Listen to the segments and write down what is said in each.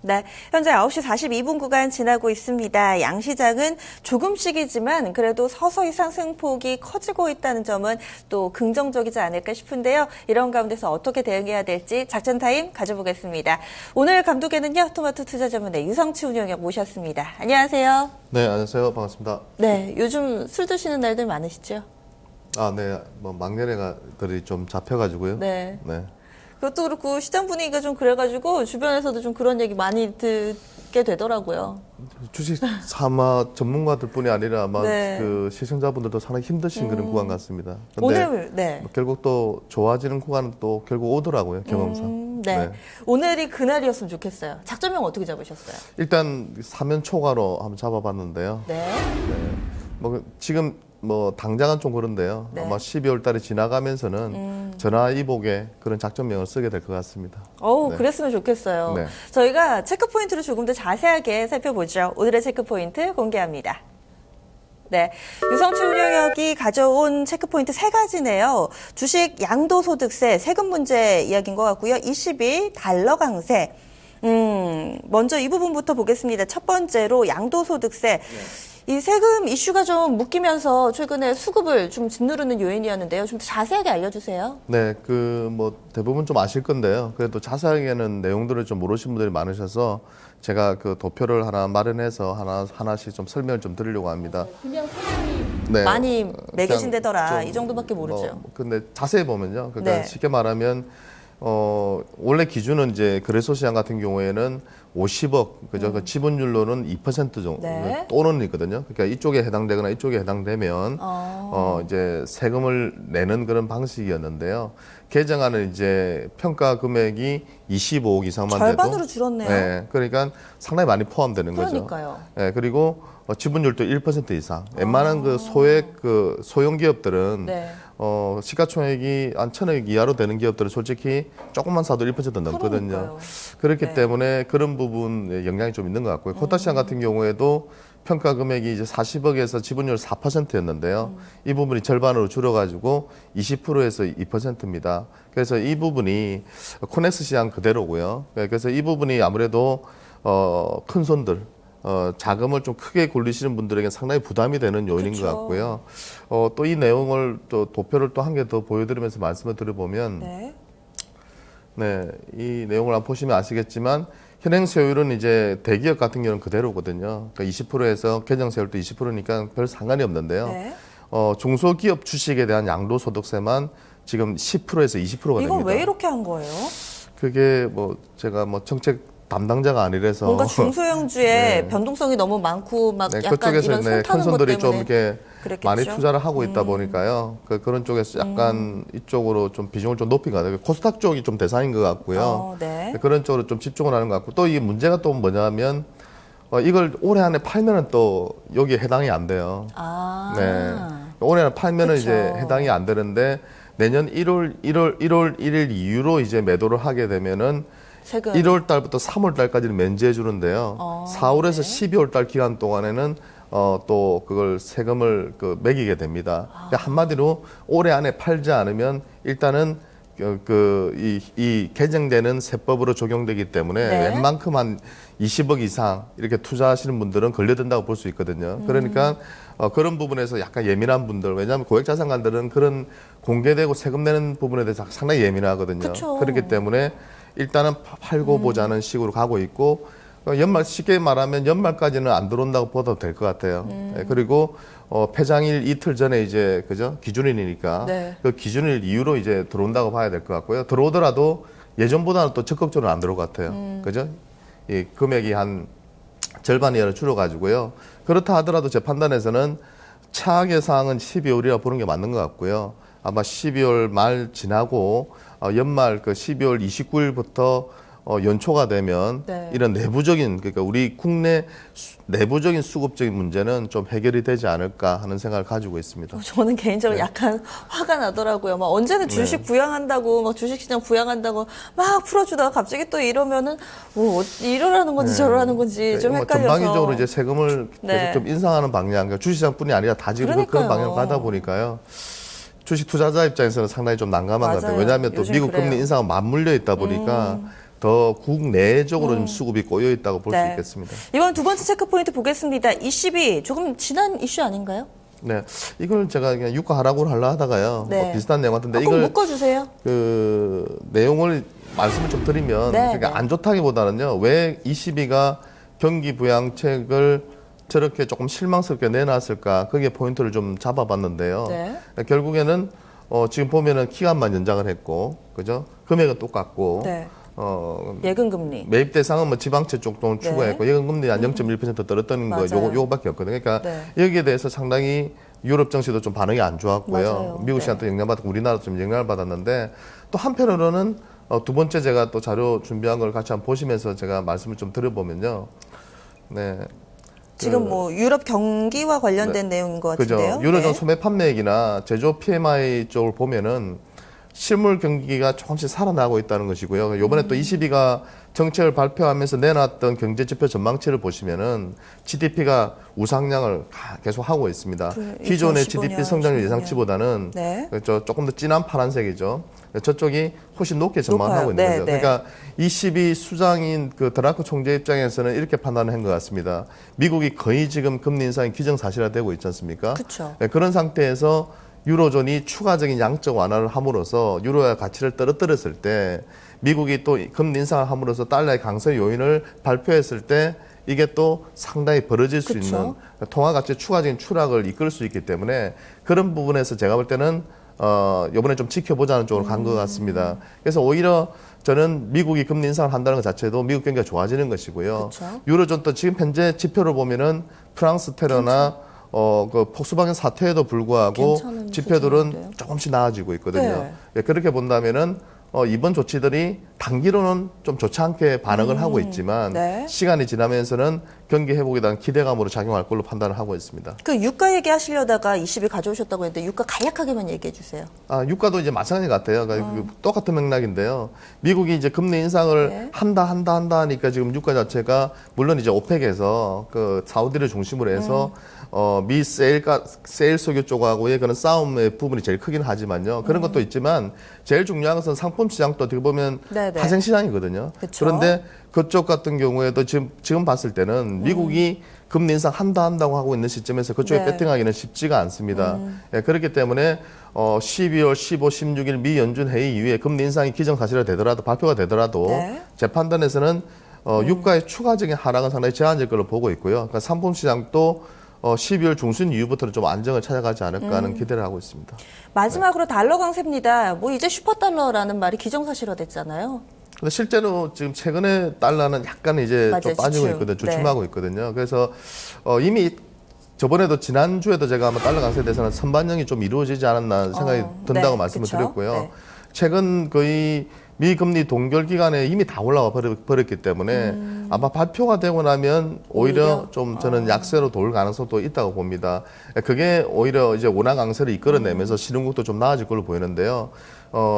네, 현재 9시 42분 구간 지나고 있습니다. 양시장은 조금씩이지만 그래도 서서히 상승폭이 커지고 있다는 점은 또 긍정적이지 않을까 싶은데요. 이런 가운데서 어떻게 대응해야 될지 작전 타임 가져보겠습니다. 오늘 감독에는요, 토마토 투자 전문의 유성치 운영위원 모셨습니다. 안녕하세요. 네, 안녕하세요. 반갑습니다. 네, 요즘 술 드시는 날들 많으시죠? 아, 네. 뭐 막내들이 좀 잡혀가지고요. 네. 네. 그것도 그렇고 시장 분위기가 좀 그래가지고 주변에서도 좀 그런 얘기 많이 듣게 되더라고요. 주식 사마 전문가들뿐이 아니라 아마 네. 그 시청자분들도 상당히 힘드신 그런 구간 같습니다. 근데 오늘 네. 뭐 결국 또 좋아지는 구간은 또 결국 오더라고요. 경험상. 네. 네. 오늘이 그날이었으면 좋겠어요. 작전명 어떻게 잡으셨어요? 일단 사면 초과로 한번 잡아봤는데요. 네. 뭐 지금 뭐 당장은 좀 그런데요. 네. 아마 12월 달에 지나가면서는 전화위복에 그런 작전명을 쓰게 될 것 같습니다. 네. 그랬으면 좋겠어요. 네. 저희가 체크 포인트를 조금 더 자세하게 살펴보죠. 오늘의 체크 포인트 공개합니다. 네, 유성치 운영위원이 가져온 체크 포인트 3가지네요. 주식 양도소득세 세금 문제 이야기인 것 같고요. 20일 달러 강세. 먼저 이 부분부터 보겠습니다. 첫 번째로 양도소득세. 이 세금 이슈가 좀 묶이면서 최근에 수급을 좀 짓누르는 요인이었는데요. 좀 더 자세하게 알려주세요. 네, 그 뭐 대부분 좀 아실 건데요. 그래도 자세하게는 내용들을 좀 모르신 분들이 많으셔서 제가 그 도표를 하나 마련해서 하나씩 좀 설명을 좀 드리려고 합니다. 그냥 사람이 네, 많이 매겨진 그냥 데더라. 좀 이 정도밖에 모르죠. 근데 자세히 보면요. 그러니까 네. 쉽게 말하면 원래 기준은 이제 거래소 시장 같은 경우에는 50억, 그죠? 그 지분율로는 2% 정도 네. 또는 있거든요. 그러니까 이쪽에 해당되거나 이쪽에 해당되면 이제 세금을 내는 그런 방식이었는데요. 개정안은 이제 평가 금액이 25억 이상만 돼도 절반으로 줄었네요. 네, 그러니까 상당히 많이 포함되는 거죠. 그러니까요. 네, 그리고 지분율도 1% 이상. 웬만한 그 소액 그 소형 기업들은 네. 시가총액이 한 1,000억 이하로 되는 기업들은 솔직히 조금만 사도 1% 넘거든요. 그러니까요. 그렇기 네. 때문에 그런 부분에 영향이 좀 있는 것 같고요. 코타 시장 같은 경우에도 평가 금액이 이제 40억에서 지분율 4%였는데요. 이 부분이 절반으로 줄어가지고 20%에서 2%입니다. 그래서 이 부분이 코넥스 시장 그대로고요. 그래서 이 부분이 아무래도 큰 손들 자금을 좀 크게 굴리시는 분들에게 상당히 부담이 되는 요인인 그쵸. 것 같고요. 또 이 내용을 또 도표를 또 한 개 더 보여드리면서 말씀을 드려보면, 네. 이 내용을 한번 보시면 아시겠지만 현행 세율은 이제 대기업 같은 경우는 그대로거든요. 그러니까 20%에서 개정 세율도 20%니까 별 상관이 없는데요. 네. 중소기업 주식에 대한 양도소득세만 지금 10%에서 20%가 됩니다. 이건 왜 이렇게 한 거예요? 그게 뭐 제가 뭐 정책 담당자가 아니라서 뭔가 중소형주의 네. 변동성이 너무 많고 막 네, 약간 그쪽에서 이런 손 큰 타는 것 손들이 좀 때문에 이렇게 그랬겠죠? 많이 투자를 하고 있다 보니까요. 그런 쪽에서 약간 이쪽으로 좀 비중을 좀 높인 것 같아요. 코스닥 쪽이 좀 대상인 것 같고요. 네. 그런 쪽으로 좀 집중을 하는 것 같고 또 이 문제가 또 뭐냐면 이걸 올해 안에 팔면은 또 여기에 해당이 안 돼요. 네. 올해 안에 팔면은 그쵸. 이제 해당이 안 되는데 내년 1월 1일 이후로 이제 매도를 하게 되면은 세금. 1월 달부터 3월 달까지는 면제해 주는데요. 4월에서 12월 달 기간 동안에는 또 그걸 세금을 매기게 됩니다. 그러니까 한마디로 올해 안에 팔지 않으면 일단은 이 개정되는 세법으로 적용되기 때문에 네. 웬만큼 한 20억 이상 이렇게 투자하시는 분들은 걸려든다고 볼 수 있거든요. 그러니까 그런 부분에서 약간 예민한 분들, 왜냐하면 고액자산가들은 그런 공개되고 세금 내는 부분에 대해서 상당히 예민하거든요. 그쵸. 그렇기 때문에 일단은 팔고 보자는 식으로 가고 있고 연말 쉽게 말하면 연말까지는 안 들어온다고 봐도 될 것 같아요. 네, 그리고 폐장일 이틀 전에 이제 그죠 기준일이니까 네. 그 기준일 이후로 이제 들어온다고 봐야 될 것 같고요. 들어오더라도 예전보다는 또 적극적으로 안 들어올 것 같아요. 그죠? 이 금액이 한 절반 이하로 줄어가지고요. 그렇다 하더라도 제 판단에서는 최악의 상황은 12월이라 보는 게 맞는 것 같고요. 아마 12월 말 지나고 연말 그 12월 29일부터 연초가 되면 네. 이런 내부적인 그러니까 우리 국내 내부적인 수급적인 문제는 좀 해결이 되지 않을까 하는 생각을 가지고 있습니다. 저는 개인적으로 약간 화가 나더라고요. 막 언제는 주식 부양한다고, 막 주식시장 부양한다고 막 풀어주다가 갑자기 또 이러면은 뭐 이러라는 건지 저러라는 건지 좀 뭐 헷갈려서. 전방위적으로 이제 세금을 네. 계속 좀 인상하는 방향, 그러니까 주식시장뿐이 아니라 다 지금 그런 그러니까요. 방향을 가다 보니까요. 주식 투자자 입장에서는 상당히 좀 난감한 것 같아요. 맞아요. 왜냐하면 또 요즘 미국 그래요. 금리 인상과 맞물려 있다 보니까 더 국내적으로 좀 수급이 꼬여 있다고 볼 수 네. 있겠습니다. 이번 두 번째 체크 포인트 보겠습니다. 22 조금 지난 이슈 아닌가요? 네, 이걸 제가 그냥 유가 하락으로 하려 하다가요. 네. 뭐 비슷한 내용 같은데 꼭 이걸 묶어주세요. 그 내용을 말씀을 좀 드리면 네, 그러니까 네. 안 좋다기보다는요. 왜 22가 경기 부양책을 저렇게 조금 실망스럽게 내놨을까? 거기에 포인트를 좀 잡아봤는데요. 네. 결국에는 지금 보면은 기간만 연장을 했고, 그죠? 금액은 똑같고, 네. 예금 금리. 매입 대상은 뭐 지방채 쪽도 네. 추가했고, 예금 금리 한 0.1% 떨어뜨린 거, 맞아요. 요거밖에 없거든요. 그러니까 네. 여기에 대해서 상당히 유럽 증시도 좀 반응이 안 좋았고요. 맞아요. 미국 시장도 영향받았고, 우리나라도 좀 영향을 받았는데, 또 한편으로는 두 번째 제가 또 자료 준비한 걸 같이 한번 보시면서 제가 말씀을 좀 드려보면요. 네. 지금 뭐 유럽 경기와 관련된 내용인 것 그죠. 같은데요. 유로존 네. 소매 판매액이나 제조 PMI 쪽을 보면은 실물 경기가 조금씩 살아나고 있다는 것이고요. 요번에 또 22가 정책을 발표하면서 내놨던 경제 지표 전망치를 보시면은 GDP가 우상향을 계속 하고 있습니다. 그 기존의 2015년, GDP 성장률 16년. 예상치보다는 네. 조금 더 진한 파란색이죠. 저쪽이 훨씬 높게 전망을 높아요. 하고 있는 네, 거죠. 네. 그러니까 22 수장인 그 드라크 총재 입장에서는 이렇게 판단을 한 것 같습니다. 미국이 거의 지금 금리 인상이 기정사실화되고 있지 않습니까? 그쵸. 네, 그런 상태에서 유로존이 추가적인 양적 완화를 함으로써 유로의 가치를 떨어뜨렸을 때 미국이 또 금리 인상을 함으로써 달러의 강세 요인을 발표했을 때 이게 또 상당히 벌어질 수 그쵸. 있는 통화 가치 추가적인 추락을 이끌 수 있기 때문에 그런 부분에서 제가 볼 때는 이번에 좀 지켜보자는 쪽으로 간 것 같습니다. 그래서 오히려 저는 미국이 금리 인상을 한다는 것 자체도 미국 경기가 좋아지는 것이고요. 그쵸. 유로존 또 지금 현재 지표를 보면은 프랑스 테러나 그 폭스바겐 사태에도 불구하고 괜찮은 지표들은 수준인데요. 조금씩 나아지고 있거든요. 네. 예, 그렇게 본다면은 이번 조치들이 단기로는 좀 좋지 않게 반응을 하고 있지만 네. 시간이 지나면서는 경기 회복에 대한 기대감으로 작용할 걸로 판단을 하고 있습니다. 그 유가 얘기하시려다가 20일 가져오셨다고 했는데 유가 간략하게만 얘기해 주세요. 유가도 이제 마찬가지 같아요. 그러니까 그 똑같은 맥락인데요. 미국이 이제 금리 인상을 네. 한다 하니까 지금 유가 자체가 물론 이제 오펙에서 그 사우디를 중심으로 해서 미 세일 석유 쪽하고의 그런 싸움의 부분이 제일 크긴 하지만요. 그런 것도 있지만 제일 중요한 것은 상품 시장도 어떻게 보면 네네. 파생 시장이거든요. 그쵸. 그런데 그쪽 같은 경우에도 지금 봤을 때는 미국이 금리 인상 한다고 하고 있는 시점에서 그쪽에 네. 배팅하기는 쉽지가 않습니다. 예, 그렇기 때문에 12월 15, 16일 미 연준 회의 이후에 금리 인상이 기정사실화 되더라도 발표가 되더라도 네. 제 판단에서는 유가의 추가적인 하락은 상당히 제한될 걸로 보고 있고요. 그러니까 상품 시장도 12월 중순 이후부터는 좀 안정을 찾아가지 않을까 하는 기대를 하고 있습니다. 마지막으로 달러 강세입니다. 뭐 이제 슈퍼달러라는 말이 기정사실화됐잖아요. 근데 실제로 지금 최근에 달러는 약간 이제 맞아요. 좀 빠지고 주춤. 있거든요. 네. 주춤하고 있거든요. 그래서 이미 저번에도 지난주에도 제가 아마 달러 강세에 대해서는 선반영이 좀 이루어지지 않았나 생각이 든다고 네, 말씀을 그쵸. 드렸고요. 네. 최근 거의 미 금리 동결 기간에 이미 다 올라와 버렸기 때문에 아마 발표가 되고 나면 오히려 좀 저는 약세로 돌 가능성도 있다고 봅니다. 그게 오히려 이제 원화 강세를 이끌어내면서 신흥국도 좀 나아질 걸로 보이는데요.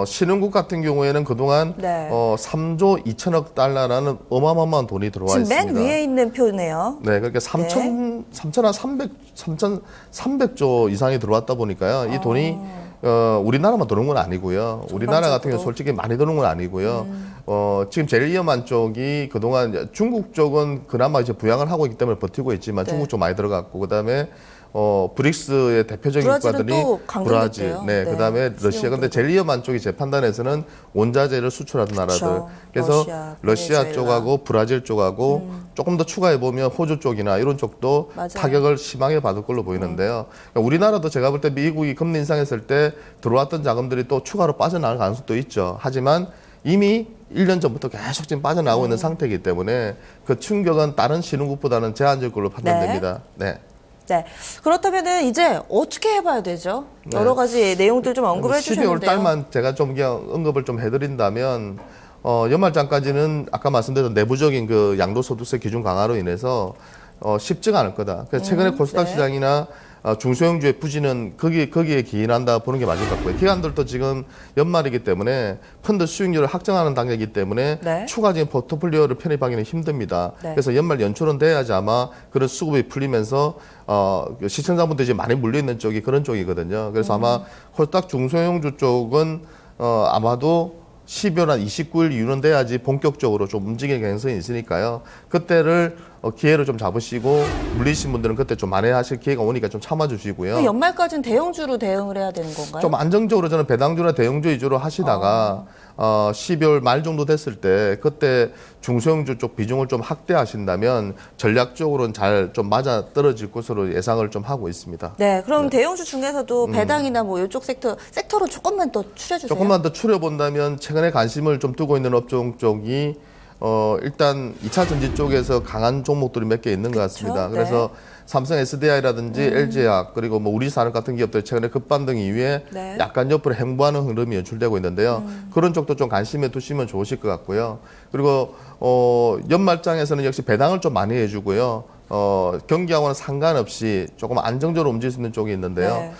신흥국 같은 경우에는 그동안 네. 3조 2천억 달러라는 어마어마한 돈이 들어와 지금 있습니다. 맨 위에 있는 표네요. 네, 그러니까 3,300조 이상이 들어왔다 보니까요. 이 돈이 우리나라만 도는 건 아니고요. 우리나라 같은 경우 솔직히 많이 도는 건 아니고요. 지금 제일 위험한 쪽이 그동안 중국 쪽은 그나마 이제 부양을 하고 있기 때문에 버티고 있지만 네. 중국 쪽 많이 들어갔고 그다음에 브릭스의 대표적인 브라질은 국가들이 또 강국이었대요. 네, 네, 그다음에 러시아. 신용도. 근데 제일 위험한 쪽이 제 판단에서는 원자재를 수출하는 나라들. 그쵸. 그래서 러시아, 러시아 쪽하고 브라질 쪽하고 조금 더 추가해 보면 호주 쪽이나 이런 쪽도 맞아요. 타격을 심하게 받을 걸로 보이는데요. 그러니까 우리나라도 제가 볼 때 미국이 금리 인상했을 때 들어왔던 자금들이 또 추가로 빠져나갈 가능성도 있죠. 하지만 이미 1년 전부터 계속 지금 빠져나오고 있는 상태이기 때문에 그 충격은 다른 신흥국보다는 제한적 걸로 판단됩니다. 네. 네. 그렇다면은 이제 어떻게 해봐야 되죠? 여러 가지 내용들 좀 언급을 12월 해주셨는데요. 달만 제가 좀 그냥 언급을 좀 해드린다면 연말장까지는 아까 말씀드렸던 내부적인 그 양도소득세 기준 강화로 인해서 쉽지가 않을 거다. 그래서 최근에 코스닥 네. 시장이나 중소형주의 부진은 거기에 기인한다 보는 게 맞을 것 같고요. 기관들도 지금 연말이기 때문에 펀드 수익률을 확정하는 단계이기 때문에 네. 추가적인 포트폴리오를 편입하기는 힘듭니다. 네. 그래서 연말 연초는 돼야지 아마 그런 수급이 풀리면서 시청자분들이 이제 많이 물려 있는 쪽이 그런 쪽이거든요. 그래서 아마 코스닥 중소형주 쪽은 아마도 12월 한 29일 이후는 돼야지 본격적으로 좀 움직일 가능성이 있으니까요. 그때를 기회를 좀 잡으시고 물리신 분들은 그때 좀 만회하실 기회가 오니까 좀 참아주시고요. 연말까지는 대형주로 대응을 해야 되는 건가요? 좀 안정적으로 저는 배당주나 대형주 위주로 하시다가 12월 말 정도 됐을 때 그때 중소형주 쪽 비중을 좀 확대하신다면 전략적으로는 잘 좀 맞아 떨어질 것으로 예상을 좀 하고 있습니다. 네, 그럼 대형주 중에서도 배당이나 뭐 이쪽 섹터로 조금만 더 추려주세요. 조금만 더 추려본다면 최근에 관심을 좀 두고 있는 업종 쪽이 일단 2차 전지 쪽에서 강한 종목들이 몇 개 있는 것 같습니다. 그렇죠? 그래서 삼성 SDI라든지 LG화학 그리고 뭐 우리산업 같은 기업들 최근에 급반등 이후에 네. 약간 옆으로 행보하는 흐름이 연출되고 있는데요. 그런 쪽도 좀 관심에 두시면 좋으실 것 같고요. 그리고 연말장에서는 역시 배당을 좀 많이 해주고요. 경기하고는 상관없이 조금 안정적으로 움직일 수 있는 쪽이 있는데요. 네.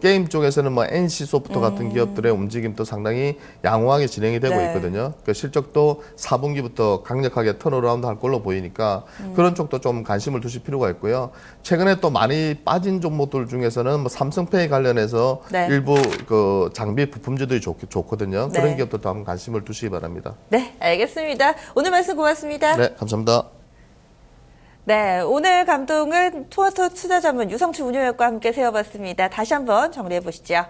게임 쪽에서는 뭐 NC 소프트 같은 기업들의 움직임도 상당히 양호하게 진행이 되고 네. 있거든요. 그 실적도 4분기부터 강력하게 턴어라운드 할 걸로 보이니까 그런 쪽도 좀 관심을 두실 필요가 있고요. 최근에 또 많이 빠진 종목들 중에서는 뭐 삼성페이 관련해서 네. 일부 그 장비 부품주들이 좋거든요. 네. 그런 기업들도 한번 관심을 두시기 바랍니다. 네, 알겠습니다. 오늘 말씀 고맙습니다. 네, 감사합니다. 네, 오늘 감동은 토마토 투자 전문 유성춘 운용위원과 함께 세워봤습니다. 다시 한번 정리해 보시죠.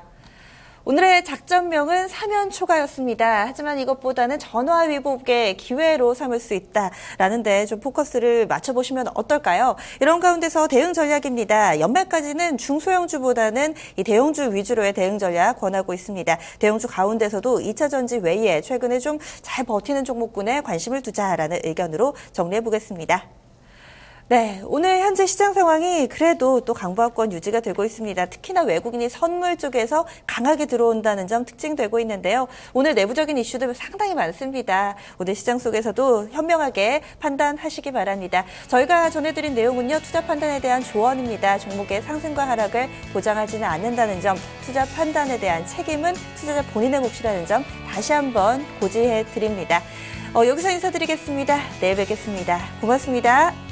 오늘의 작전명은 사면초가였습니다. 하지만 이것보다는 전화위복의 기회로 삼을 수 있다라는 데 좀 포커스를 맞춰보시면 어떨까요? 이런 가운데서 대응 전략입니다. 연말까지는 중소형주보다는 이 대형주 위주로의 대응 전략 권하고 있습니다. 대형주 가운데서도 2차 전지 외에 최근에 좀 잘 버티는 종목군에 관심을 두자라는 의견으로 정리해 보겠습니다. 네, 오늘 현재 시장 상황이 그래도 또 강보합권 유지가 되고 있습니다. 특히나 외국인이 선물 쪽에서 강하게 들어온다는 점 특징되고 있는데요. 오늘 내부적인 이슈들 상당히 많습니다. 오늘 시장 속에서도 현명하게 판단하시기 바랍니다. 저희가 전해드린 내용은요, 투자 판단에 대한 조언입니다. 종목의 상승과 하락을 보장하지는 않는다는 점, 투자 판단에 대한 책임은 투자자 본인의 몫이라는 점 다시 한번 고지해 드립니다. 여기서 인사드리겠습니다. 내일 뵙겠습니다. 고맙습니다.